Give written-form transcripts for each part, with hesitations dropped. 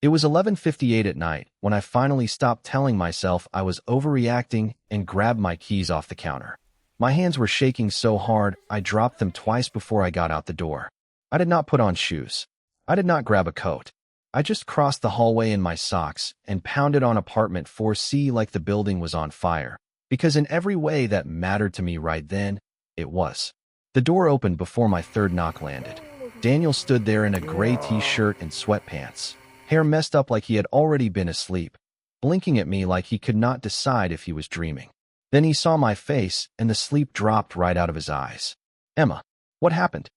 It was 11:58 at night when I finally stopped telling myself I was overreacting and grabbed my keys off the counter. My hands were shaking so hard I dropped them twice before I got out the door. I did not put on shoes. I did not grab a coat. I just crossed the hallway in my socks and pounded on apartment 4C like the building was on fire, because in every way that mattered to me right then, it was. The door opened before my third knock landed. Daniel stood there in a gray t-shirt and sweatpants, hair messed up like he had already been asleep, blinking at me like he could not decide if he was dreaming. Then he saw my face, and the sleep dropped right out of his eyes. "Emma, what happened?"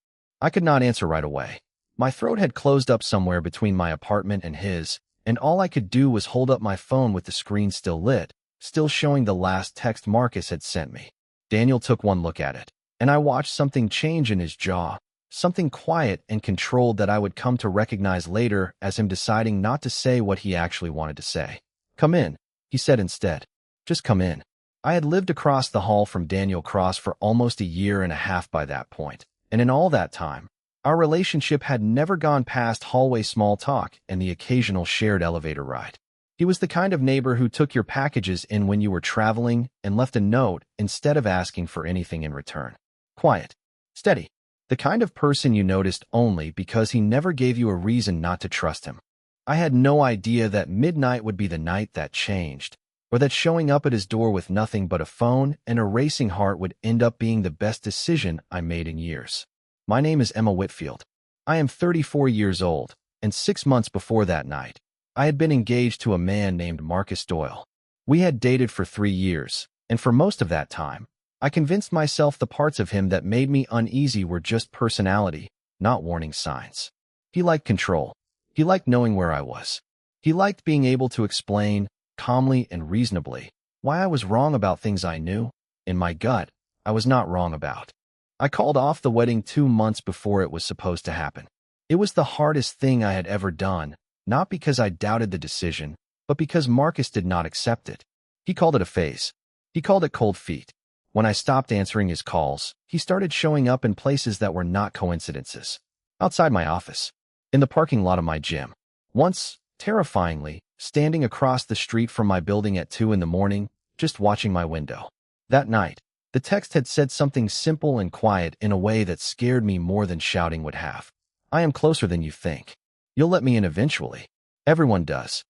I could not answer right away. My throat had closed up somewhere between my apartment and his, and all I could do was hold up my phone with the screen still lit, still showing the last text Marcus had sent me. Daniel took one look at it, and I watched something change in his jaw, something quiet and controlled that I would come to recognize later as him deciding not to say what he actually wanted to say. "Come in," he said instead. "Just come in." I had lived across the hall from Daniel Cross for almost a year and a half by that point, and in all that time, our relationship had never gone past hallway small talk and the occasional shared elevator ride. He was the kind of neighbor who took your packages in when you were traveling and left a note instead of asking for anything in return. Quiet, steady, the kind of person you noticed only because he never gave you a reason not to trust him. I had no idea that midnight would be the night that changed, or that showing up at his door with nothing but a phone and a racing heart would end up being the best decision I made in years. My name is Emma Whitfield. I am 34 years old, and 6 months before that night, I had been engaged to a man named Marcus Doyle. We had dated for 3 years, and for most of that time, I convinced myself the parts of him that made me uneasy were just personality, not warning signs. He liked control. He liked knowing where I was. He liked being able to explain, calmly and reasonably, why I was wrong about things I knew, in my gut, I was not wrong about. I called off the wedding 2 months before it was supposed to happen. It was the hardest thing I had ever done, not because I doubted the decision, but because Marcus did not accept it. He called it a phase. He called it cold feet. When I stopped answering his calls, he started showing up in places that were not coincidences. Outside my office. In the parking lot of my gym. Once, terrifyingly, standing across the street from my building at 2 in the morning, just watching my window. That night, the text had said something simple and quiet in a way that scared me more than shouting would have. "I am closer than you think. You'll let me in eventually. Everyone does."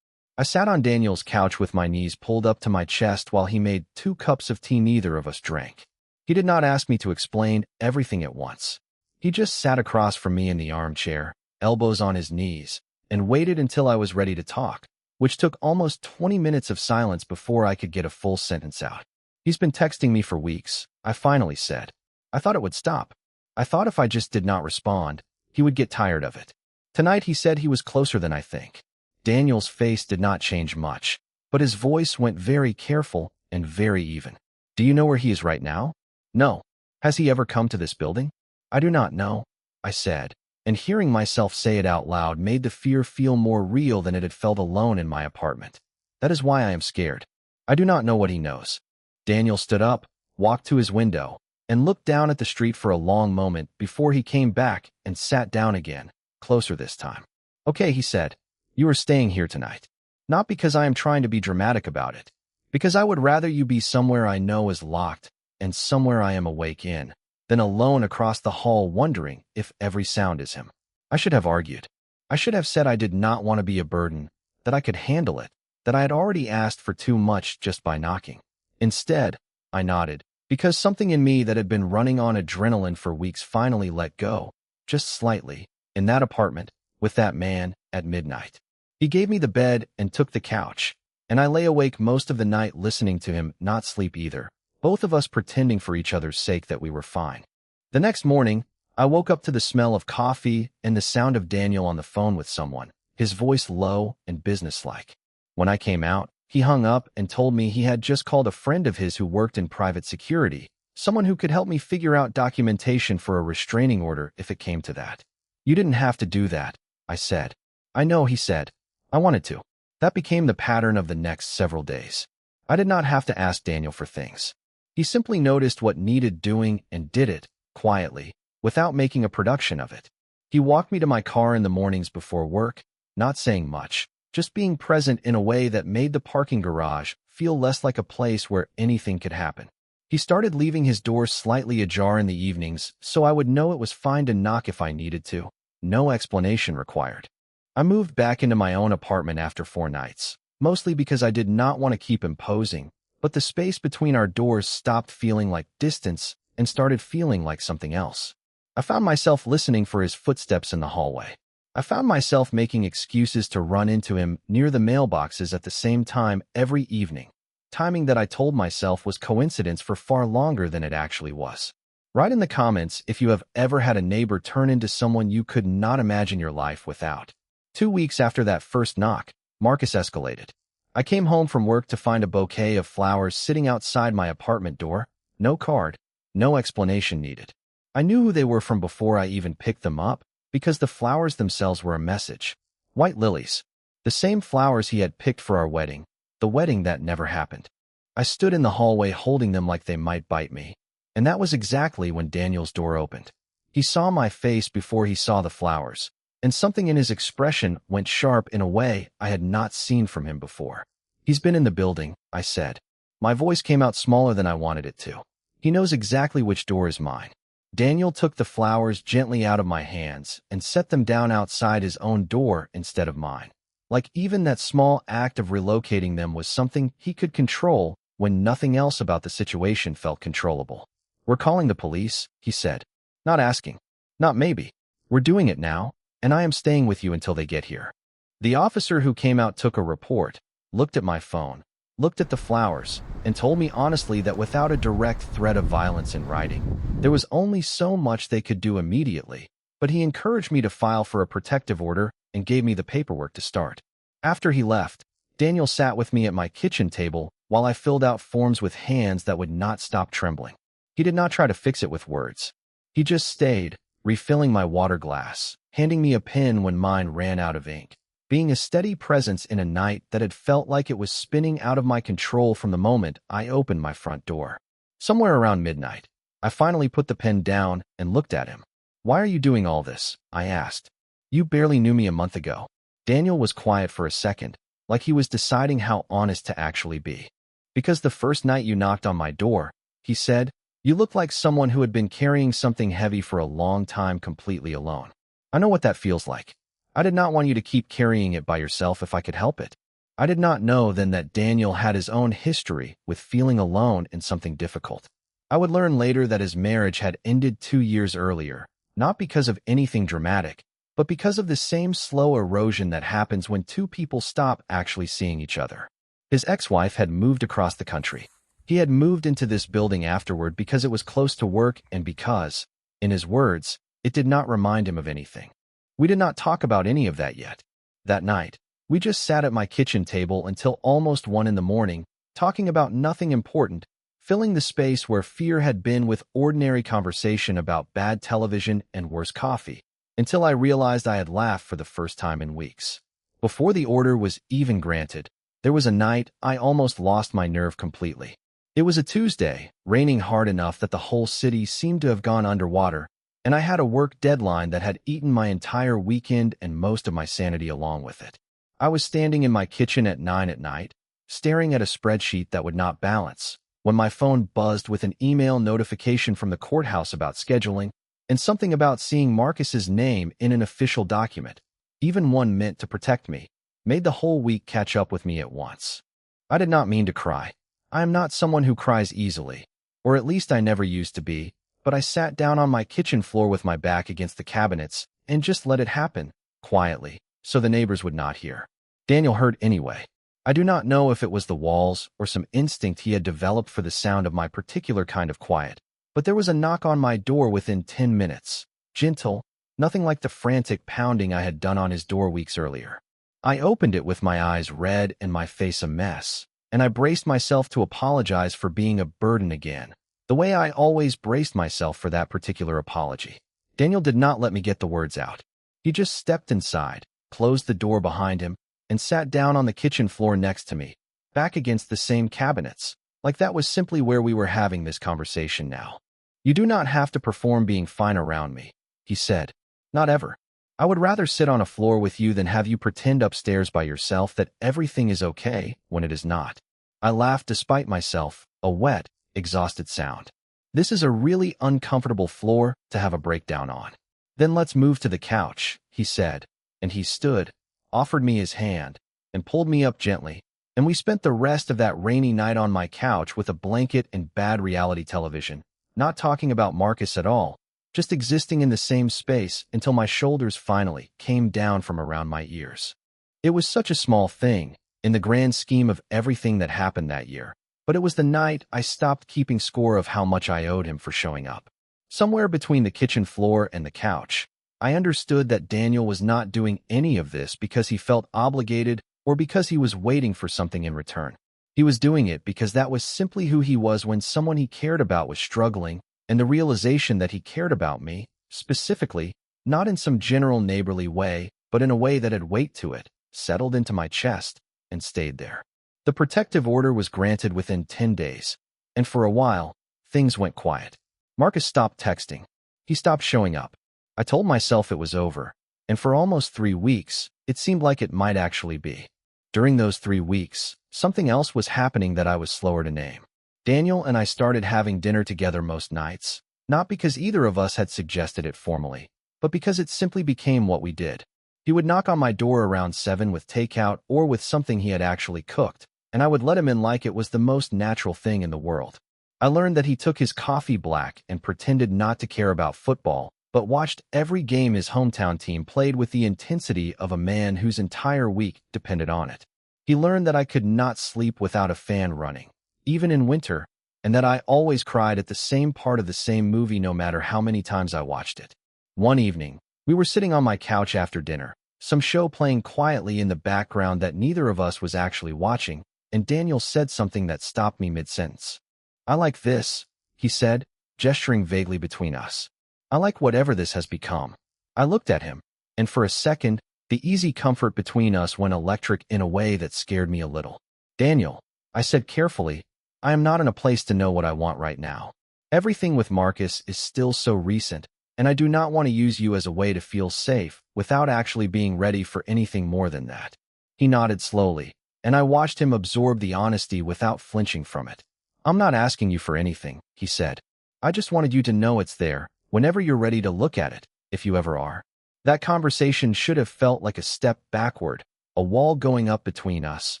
I sat on Daniel's couch with my knees pulled up to my chest while he made 2 cups of tea neither of us drank. He did not ask me to explain everything at once. He just sat across from me in the armchair, elbows on his knees, and waited until I was ready to talk, which took almost 20 minutes of silence before I could get a full sentence out. "He's been texting me for weeks," I finally said. I thought it would stop. I thought if I just did not respond, he would get tired of it. Tonight he said he was closer than I think. Daniel's face did not change much, but his voice went very careful and very even. "Do you know where he is right now?" "No." "Has he ever come to this building?" "I do not know," I said, and hearing myself say it out loud made the fear feel more real than it had felt alone in my apartment. That is why I am scared. I do not know what he knows. Daniel stood up, walked to his window, and looked down at the street for a long moment before he came back and sat down again, closer this time. "Okay," he said, "you are staying here tonight. Not because I am trying to be dramatic about it, because I would rather you be somewhere I know is locked and somewhere I am awake in, than alone across the hall wondering if every sound is him." I should have argued. I should have said I did not want to be a burden, that I could handle it, that I had already asked for too much just by knocking. Instead, I nodded, because something in me that had been running on adrenaline for weeks finally let go, just slightly, in that apartment, with that man, at midnight. He gave me the bed and took the couch, and I lay awake most of the night listening to him not sleep either, both of us pretending for each other's sake that we were fine. The next morning, I woke up to the smell of coffee and the sound of Daniel on the phone with someone, his voice low and businesslike. When I came out, he hung up and told me he had just called a friend of his who worked in private security, someone who could help me figure out documentation for a restraining order if it came to that. "You didn't have to do that," I said. "I know," he said. "I wanted to." That became the pattern of the next several days. I did not have to ask Daniel for things. He simply noticed what needed doing and did it, quietly, without making a production of it. He walked me to my car in the mornings before work, not saying much, just being present in a way that made the parking garage feel less like a place where anything could happen. He started leaving his door slightly ajar in the evenings so I would know it was fine to knock if I needed to. No explanation required. I moved back into my own apartment after 4 nights, mostly because I did not want to keep imposing, but the space between our doors stopped feeling like distance and started feeling like something else. I found myself listening for his footsteps in the hallway. I found myself making excuses to run into him near the mailboxes at the same time every evening, timing that I told myself was coincidence for far longer than it actually was. Write in the comments if you have ever had a neighbor turn into someone you could not imagine your life without. 2 weeks after that first knock, Marcus escalated. I came home from work to find a bouquet of flowers sitting outside my apartment door. No card, no explanation needed. I knew who they were from before I even picked them up, because the flowers themselves were a message. White lilies. The same flowers he had picked for our wedding, the wedding that never happened. I stood in the hallway holding them like they might bite me, and that was exactly when Daniel's door opened. He saw my face before he saw the flowers, and something in his expression went sharp in a way I had not seen from him before. "He's been in the building," I said. My voice came out smaller than I wanted it to. "He knows exactly which door is mine." Daniel took the flowers gently out of my hands and set them down outside his own door instead of mine. Like even that small act of relocating them was something he could control when nothing else about the situation felt controllable. "We're calling the police," he said. "Not asking. Not maybe. We're doing it now, and I am staying with you until they get here." The officer who came out took a report, looked at my phone, looked at the flowers, and told me honestly that without a direct threat of violence in writing, there was only so much they could do immediately, but he encouraged me to file for a protective order and gave me the paperwork to start. After he left, Daniel sat with me at my kitchen table while I filled out forms with hands that would not stop trembling. He did not try to fix it with words. He just stayed, refilling my water glass, handing me a pen when mine ran out of ink, being a steady presence in a night that had felt like it was spinning out of my control from the moment I opened my front door. Somewhere around midnight, I finally put the pen down and looked at him. "Why are you doing all this?" I asked. "You barely knew me a month ago." Daniel was quiet for a second, like he was deciding how honest to actually be. "Because the first night you knocked on my door," he said, "you looked like someone who had been carrying something heavy for a long time completely alone. I know what that feels like. I did not want you to keep carrying it by yourself if I could help it." I did not know then that Daniel had his own history with feeling alone in something difficult. I would learn later that his marriage had ended 2 years earlier, not because of anything dramatic, but because of the same slow erosion that happens when two people stop actually seeing each other. His ex-wife had moved across the country. He had moved into this building afterward because it was close to work and because, in his words, it did not remind him of anything. We did not talk about any of that yet. That night, we just sat at my kitchen table until almost 1 in the morning, talking about nothing important, filling the space where fear had been with ordinary conversation about bad television and worse coffee, until I realized I had laughed for the first time in weeks. Before the order was even granted, there was a night I almost lost my nerve completely. It was a Tuesday, raining hard enough that the whole city seemed to have gone underwater, and I had a work deadline that had eaten my entire weekend and most of my sanity along with it. I was standing in my kitchen at 9 at night, staring at a spreadsheet that would not balance, when my phone buzzed with an email notification from the courthouse about scheduling, and something about seeing Marcus's name in an official document, even one meant to protect me, made the whole week catch up with me at once. I did not mean to cry. I am not someone who cries easily, or at least I never used to be, but I sat down on my kitchen floor with my back against the cabinets and just let it happen, quietly, so the neighbors would not hear. Daniel heard anyway. I do not know if it was the walls or some instinct he had developed for the sound of my particular kind of quiet, but there was a knock on my door within 10 minutes, gentle, nothing like the frantic pounding I had done on his door weeks earlier. I opened it with my eyes red and my face a mess, and I braced myself to apologize for being a burden again, the way I always braced myself for that particular apology. Daniel did not let me get the words out. He just stepped inside, closed the door behind him, and sat down on the kitchen floor next to me, back against the same cabinets, like that was simply where we were having this conversation now. "You do not have to perform being fine around me," he said. "Not ever. I would rather sit on a floor with you than have you pretend upstairs by yourself that everything is okay when it is not. I laughed despite myself, a wet, exhausted sound. This is a really uncomfortable floor to have a breakdown on. Then let's move to the couch, he said, and he stood, offered me his hand, and pulled me up gently, and we spent the rest of that rainy night on my couch with a blanket and bad reality television, not talking about Marcus at all, just existing in the same space until my shoulders finally came down from around my ears. It was such a small thing, in the grand scheme of everything that happened that year, but it was the night I stopped keeping score of how much I owed him for showing up. Somewhere between the kitchen floor and the couch, I understood that Daniel was not doing any of this because he felt obligated or because he was waiting for something in return. He was doing it because that was simply who he was when someone he cared about was struggling, and the realization that he cared about me, specifically, not in some general neighborly way, but in a way that had weight to it, settled into my chest and stayed there. The protective order was granted within 10 days, and for a while, things went quiet. Marcus stopped texting. He stopped showing up. I told myself it was over, and for almost 3 weeks, it seemed like it might actually be. During those 3 weeks, something else was happening that I was slower to name. Daniel and I started having dinner together most nights, not because either of us had suggested it formally, but because it simply became what we did. He would knock on my door around 7 with takeout or with something he had actually cooked, and I would let him in like it was the most natural thing in the world. I learned that he took his coffee black and pretended not to care about football, but watched every game his hometown team played with the intensity of a man whose entire week depended on it. He learned that I could not sleep without a fan running, even in winter, and that I always cried at the same part of the same movie no matter how many times I watched it. One evening, we were sitting on my couch after dinner, some show playing quietly in the background that neither of us was actually watching, and Daniel said something that stopped me mid-sentence. "I like this," he said, gesturing vaguely between us. "I like whatever this has become." I looked at him, and for a second, the easy comfort between us went electric in a way that scared me a little. "Daniel," I said carefully, "I am not in a place to know what I want right now. Everything with Marcus is still so recent, and I do not want to use you as a way to feel safe without actually being ready for anything more than that." He nodded slowly, and I watched him absorb the honesty without flinching from it. "I'm not asking you for anything," he said. "I just wanted you to know it's there, whenever you're ready to look at it, if you ever are." That conversation should have felt like a step backward, a wall going up between us,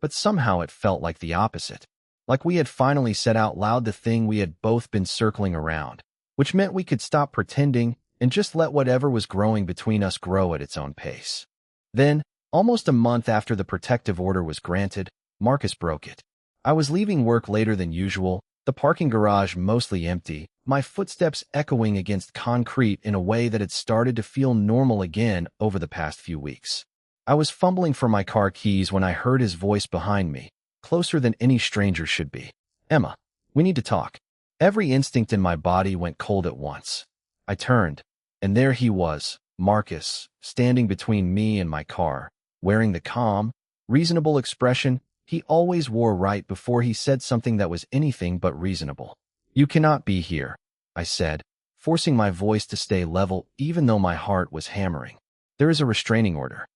but somehow it felt like the opposite. Like we had finally said out loud the thing we had both been circling around, which meant we could stop pretending and just let whatever was growing between us grow at its own pace. Then, almost a month after the protective order was granted, Marcus broke it. I was leaving work later than usual, the parking garage mostly empty, my footsteps echoing against concrete in a way that had started to feel normal again over the past few weeks. I was fumbling for my car keys when I heard his voice behind me, closer than any stranger should be. "Emma, we need to talk." Every instinct in my body went cold at once. I turned, and there he was, Marcus, standing between me and my car, wearing the calm, reasonable expression he always wore right before he said something that was anything but reasonable. "You cannot be here," I said, forcing my voice to stay level even though my heart was hammering. "There is a restraining order."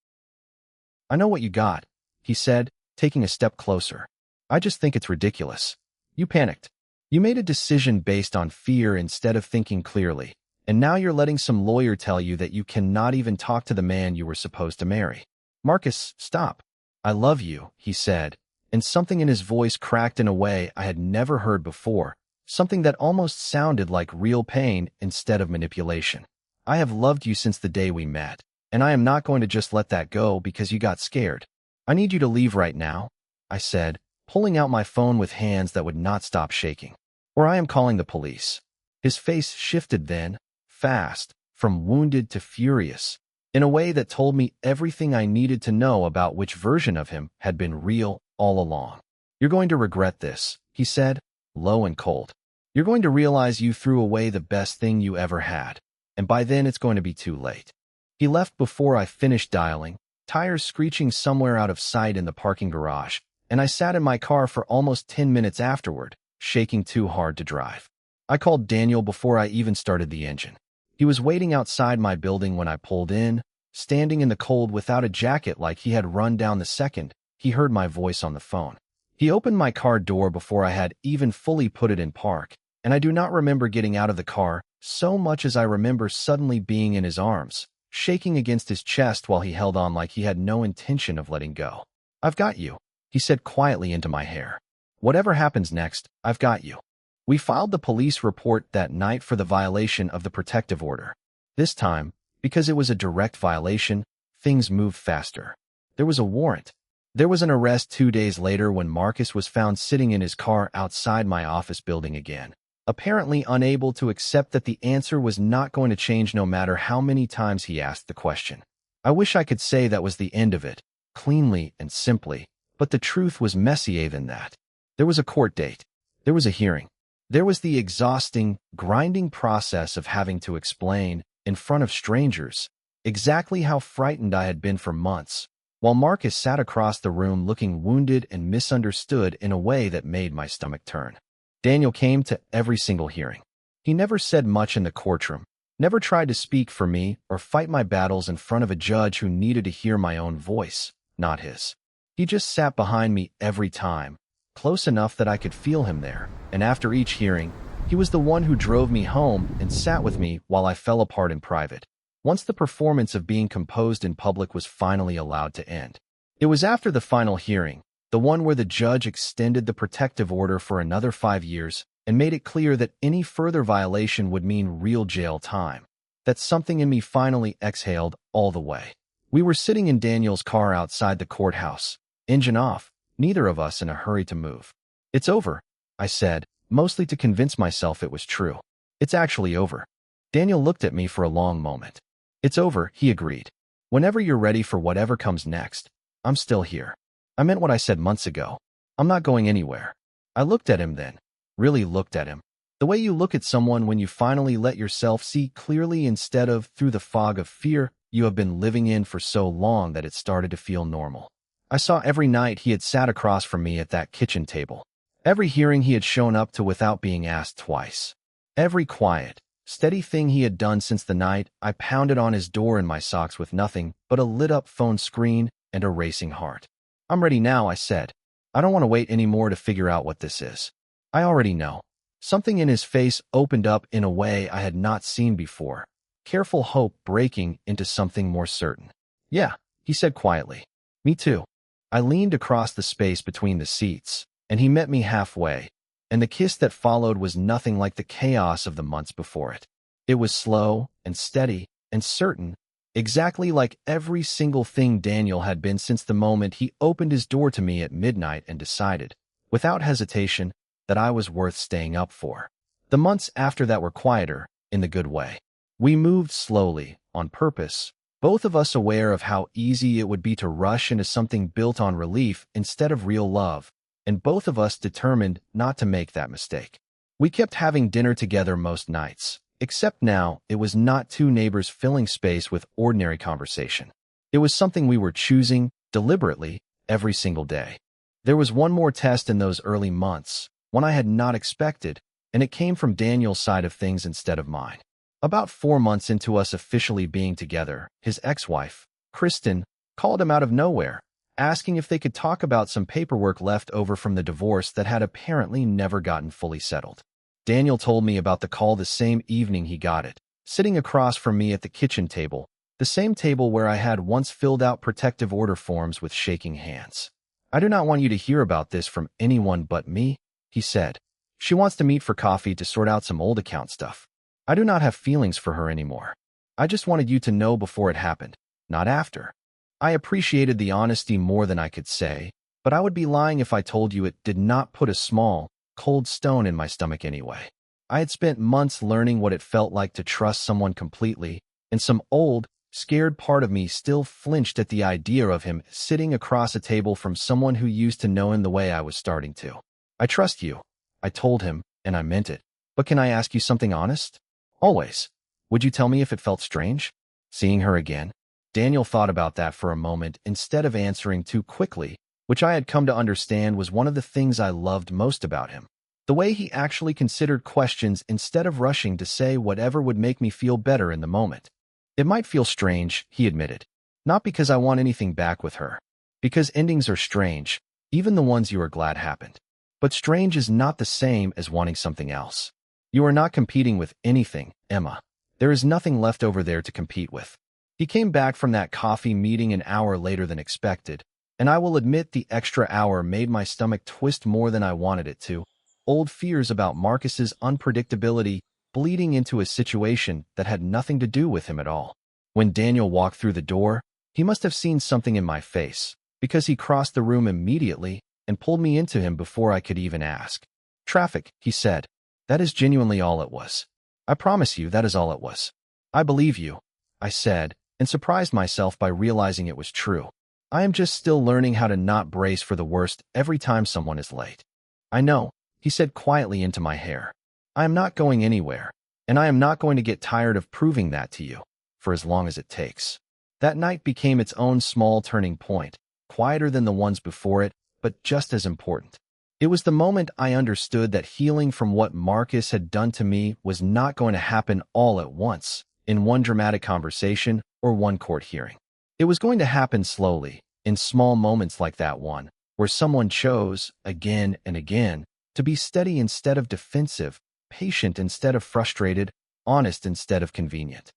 "I know what you got," he said, taking a step closer. "I just think it's ridiculous. You panicked. You made a decision based on fear instead of thinking clearly, and now you're letting some lawyer tell you that you cannot even talk to the man you were supposed to marry." "Marcus, stop. I love you," he said, and something in his voice cracked in a way I had never heard before, something that almost sounded like real pain instead of manipulation. "I have loved you since the day we met, and I am not going to just let that go because you got scared. I need you to leave right now," I said, pulling out my phone with hands that would not stop shaking. "Or I am calling the police." His face shifted then, fast, from wounded to furious, in a way that told me everything I needed to know about which version of him had been real all along. "You're going to regret this," he said, low and cold. "You're going to realize you threw away the best thing you ever had, and by then it's going to be too late." He left before I finished dialing, tires screeching somewhere out of sight in the parking garage, and I sat in my car for almost 10 minutes afterward, shaking too hard to drive. I called Daniel before I even started the engine. He was waiting outside my building when I pulled in, standing in the cold without a jacket like he had run down the second he heard my voice on the phone. He opened my car door before I had even fully put it in park, and I do not remember getting out of the car so much as I remember suddenly being in his arms, shaking against his chest while he held on like he had no intention of letting go. "I've got you," he said quietly into my hair. "Whatever happens next, I've got you." We filed the police report that night for the violation of the protective order. This time, because it was a direct violation, things moved faster. There was a warrant. There was an arrest 2 days later when Marcus was found sitting in his car outside my office building again, apparently unable to accept that the answer was not going to change no matter how many times he asked the question. I wish I could say that was the end of it, cleanly and simply, but the truth was messier than that. There was a court date. There was a hearing. There was the exhausting, grinding process of having to explain, in front of strangers, exactly how frightened I had been for months, while Marcus sat across the room looking wounded and misunderstood in a way that made my stomach turn. Daniel came to every single hearing. He never said much in the courtroom, never tried to speak for me or fight my battles in front of a judge who needed to hear my own voice, not his. He just sat behind me every time, close enough that I could feel him there, and after each hearing, he was the one who drove me home and sat with me while I fell apart in private. Once the performance of being composed in public was finally allowed to end. It was after the final hearing, the one where the judge extended the protective order for another 5 years and made it clear that any further violation would mean real jail time, that something in me finally exhaled all the way. We were sitting in Daniel's car outside the courthouse, engine off, neither of us in a hurry to move. "It's over," I said, mostly to convince myself it was true. "It's actually over." Daniel looked at me for a long moment. "It's over," he agreed. "Whenever you're ready for whatever comes next, I'm still here." I meant what I said months ago. I'm not going anywhere. I looked at him then, really looked at him. The way you look at someone when you finally let yourself see clearly instead of through the fog of fear you have been living in for so long that it started to feel normal. I saw every night he had sat across from me at that kitchen table. Every hearing he had shown up to without being asked twice. Every quiet, steady thing he had done since the night I pounded on his door in my socks with nothing but a lit-up phone screen and a racing heart. "I'm ready now," I said. "I don't want to wait anymore to figure out what this is. I already know." Something in his face opened up in a way I had not seen before, careful hope breaking into something more certain. "Yeah," he said quietly. "Me too." I leaned across the space between the seats, and he met me halfway, and the kiss that followed was nothing like the chaos of the months before it. It was slow and steady and certain, exactly like every single thing Daniel had been since the moment he opened his door to me at midnight and decided, without hesitation, that I was worth staying up for. The months after that were quieter, in the good way. We moved slowly, on purpose, both of us aware of how easy it would be to rush into something built on relief instead of real love, and both of us determined not to make that mistake. We kept having dinner together most nights, except now it was not two neighbors filling space with ordinary conversation. It was something we were choosing, deliberately, every single day. There was one more test in those early months, one I had not expected, and it came from Daniel's side of things instead of mine. About 4 months into us officially being together, his ex-wife, Kristen, called him out of nowhere, asking if they could talk about some paperwork left over from the divorce that had apparently never gotten fully settled. Daniel told me about the call the same evening he got it, sitting across from me at the kitchen table, the same table where I had once filled out protective order forms with shaking hands. "I do not want you to hear about this from anyone but me," he said. "She wants to meet for coffee to sort out some old account stuff. I do not have feelings for her anymore. I just wanted you to know before it happened, not after." I appreciated the honesty more than I could say, but I would be lying if I told you it did not put a small, cold stone in my stomach anyway. I had spent months learning what it felt like to trust someone completely, and some old, scared part of me still flinched at the idea of him sitting across a table from someone who used to know him the way I was starting to. "I trust you," I told him, and I meant it. "But can I ask you something honest?" "Always." "Would you tell me if it felt strange? Seeing her again?" Daniel thought about that for a moment instead of answering too quickly, which I had come to understand was one of the things I loved most about him. The way he actually considered questions instead of rushing to say whatever would make me feel better in the moment. "It might feel strange," he admitted. Not because I want anything back with her. Because endings are strange, even the ones you are glad happened. But strange is not the same as wanting something else. You are not competing with anything, Emma. There is nothing left over there to compete with. He came back from that coffee meeting an hour later than expected, and I will admit the extra hour made my stomach twist more than I wanted it to. Old fears about Marcus's unpredictability bleeding into a situation that had nothing to do with him at all. When Daniel walked through the door, he must have seen something in my face, because he crossed the room immediately and pulled me into him before I could even ask. Traffic, he said. That is genuinely all it was. I promise you that is all it was. I believe you, I said, and surprised myself by realizing it was true. I am just still learning how to not brace for the worst every time someone is late. I know, he said quietly into my hair. I am not going anywhere, and I am not going to get tired of proving that to you, for as long as it takes. That night became its own small turning point, quieter than the ones before it, but just as important. It was the moment I understood that healing from what Marcus had done to me was not going to happen all at once, in one dramatic conversation or one court hearing. It was going to happen slowly, in small moments like that one, where someone chose, again and again, to be steady instead of defensive, patient instead of frustrated, honest instead of convenient.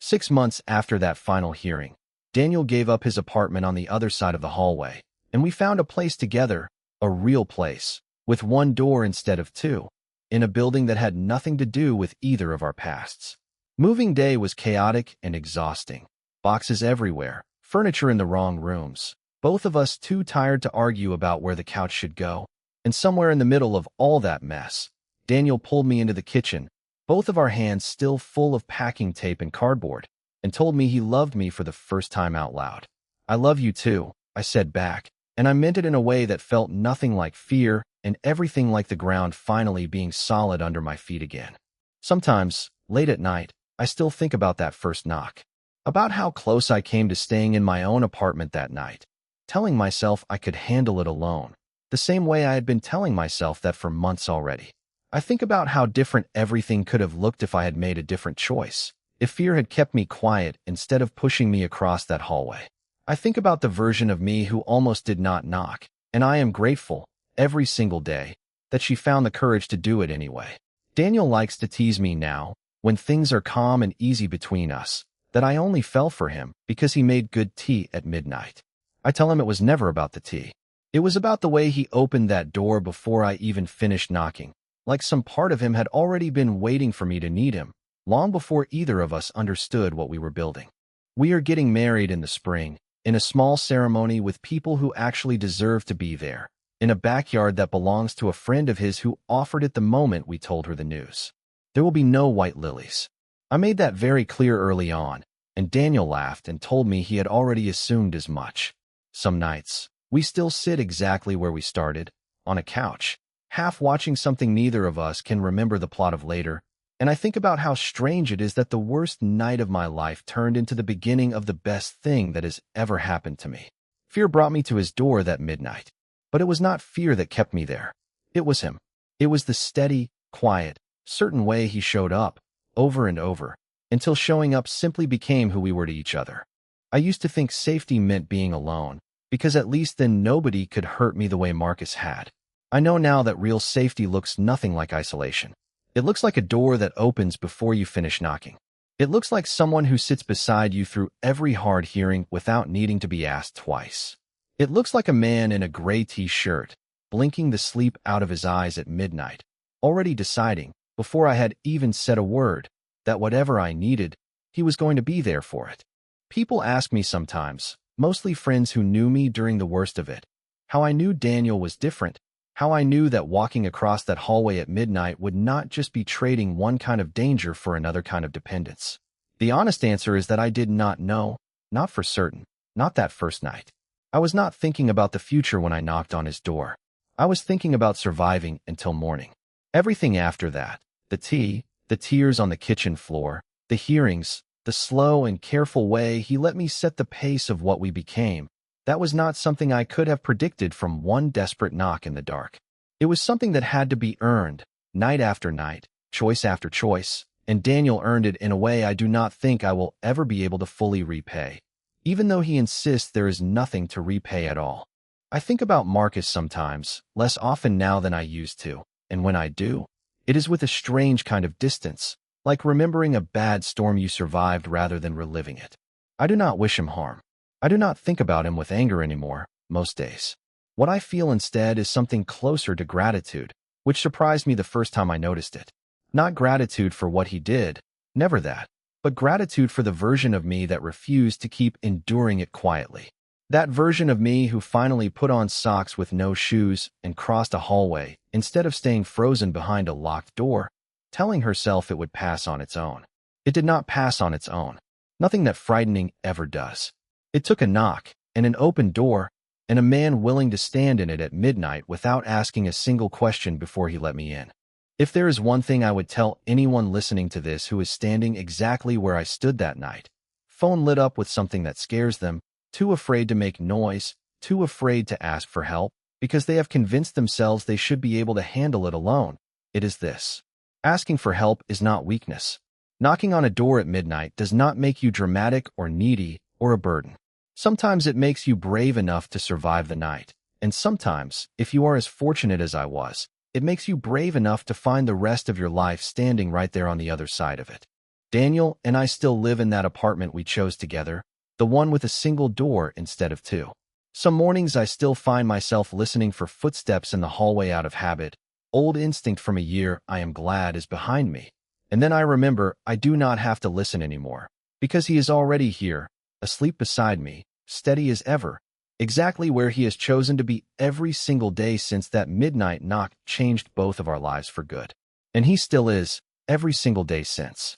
6 months after that final hearing, Daniel gave up his apartment on the other side of the hallway, and we found a place together, a real place, with one door instead of two, in a building that had nothing to do with either of our pasts. Moving day was chaotic and exhausting. Boxes everywhere, furniture in the wrong rooms, both of us too tired to argue about where the couch should go. And somewhere in the middle of all that mess, Daniel pulled me into the kitchen, both of our hands still full of packing tape and cardboard, and told me he loved me for the first time out loud. I love you too, I said back, and I meant it in a way that felt nothing like fear and everything like the ground finally being solid under my feet again. Sometimes, late at night, I still think about that first knock, about how close I came to staying in my own apartment that night, telling myself I could handle it alone, the same way I had been telling myself that for months already. I think about how different everything could have looked if I had made a different choice, if fear had kept me quiet instead of pushing me across that hallway. I think about the version of me who almost did not knock, and I am grateful, every single day, that she found the courage to do it anyway. Daniel likes to tease me now, when things are calm and easy between us, that I only fell for him because he made good tea at midnight. I tell him it was never about the tea. It was about the way he opened that door before I even finished knocking, like some part of him had already been waiting for me to need him, long before either of us understood what we were building. We are getting married in the spring, in a small ceremony with people who actually deserve to be there, in a backyard that belongs to a friend of his who offered it the moment we told her the news. There will be no white lilies. I made that very clear early on, and Daniel laughed and told me he had already assumed as much. Some nights, we still sit exactly where we started, on a couch, half watching something neither of us can remember the plot of later, and I think about how strange it is that the worst night of my life turned into the beginning of the best thing that has ever happened to me. Fear brought me to his door that midnight, but it was not fear that kept me there. It was him. It was the steady, quiet, certain way he showed up, over and over, until showing up simply became who we were to each other. I used to think safety meant being alone, because at least then nobody could hurt me the way Marcus had. I know now that real safety looks nothing like isolation. It looks like a door that opens before you finish knocking. It looks like someone who sits beside you through every hard hearing without needing to be asked twice. It looks like a man in a gray t-shirt, blinking the sleep out of his eyes at midnight, already deciding, before I had even said a word, that whatever I needed, he was going to be there for it. People ask me sometimes, mostly friends who knew me during the worst of it, how I knew Daniel was different, how I knew that walking across that hallway at midnight would not just be trading one kind of danger for another kind of dependence. The honest answer is that I did not know, not for certain, not that first night. I was not thinking about the future when I knocked on his door. I was thinking about surviving until morning. Everything after that, the tea, the tears on the kitchen floor, the hearings, the slow and careful way he let me set the pace of what we became, that was not something I could have predicted from one desperate knock in the dark. It was something that had to be earned, night after night, choice after choice, and Daniel earned it in a way I do not think I will ever be able to fully repay. even though he insists there is nothing to repay at all. I think about Marcus sometimes, less often now than I used to, and when I do, it is with a strange kind of distance, like remembering a bad storm you survived rather than reliving it. I do not wish him harm. I do not think about him with anger anymore, most days. What I feel instead is something closer to gratitude, which surprised me the first time I noticed it. Not gratitude for what he did, never that, but gratitude for the version of me that refused to keep enduring it quietly. That version of me who finally put on socks with no shoes and crossed a hallway instead of staying frozen behind a locked door, telling herself it would pass on its own. It did not pass on its own. Nothing that frightening ever does. It took a knock and an open door and a man willing to stand in it at midnight without asking a single question before he let me in. If there is one thing I would tell anyone listening to this who is standing exactly where I stood that night, phone lit up with something that scares them, too afraid to make noise, too afraid to ask for help, because they have convinced themselves they should be able to handle it alone, it is this. Asking for help is not weakness. Knocking on a door at midnight does not make you dramatic or needy or a burden. Sometimes it makes you brave enough to survive the night, and sometimes, if you are as fortunate as I was, it makes you brave enough to find the rest of your life standing right there on the other side of it. Daniel and I still live in that apartment we chose together, the one with a single door instead of two. Some mornings I still find myself listening for footsteps in the hallway out of habit, old instinct from a year I am glad is behind me. And then I remember I do not have to listen anymore, because he is already here, asleep beside me, steady as ever, exactly where he has chosen to be every single day since that midnight knock changed both of our lives for good. And he still is, every single day since.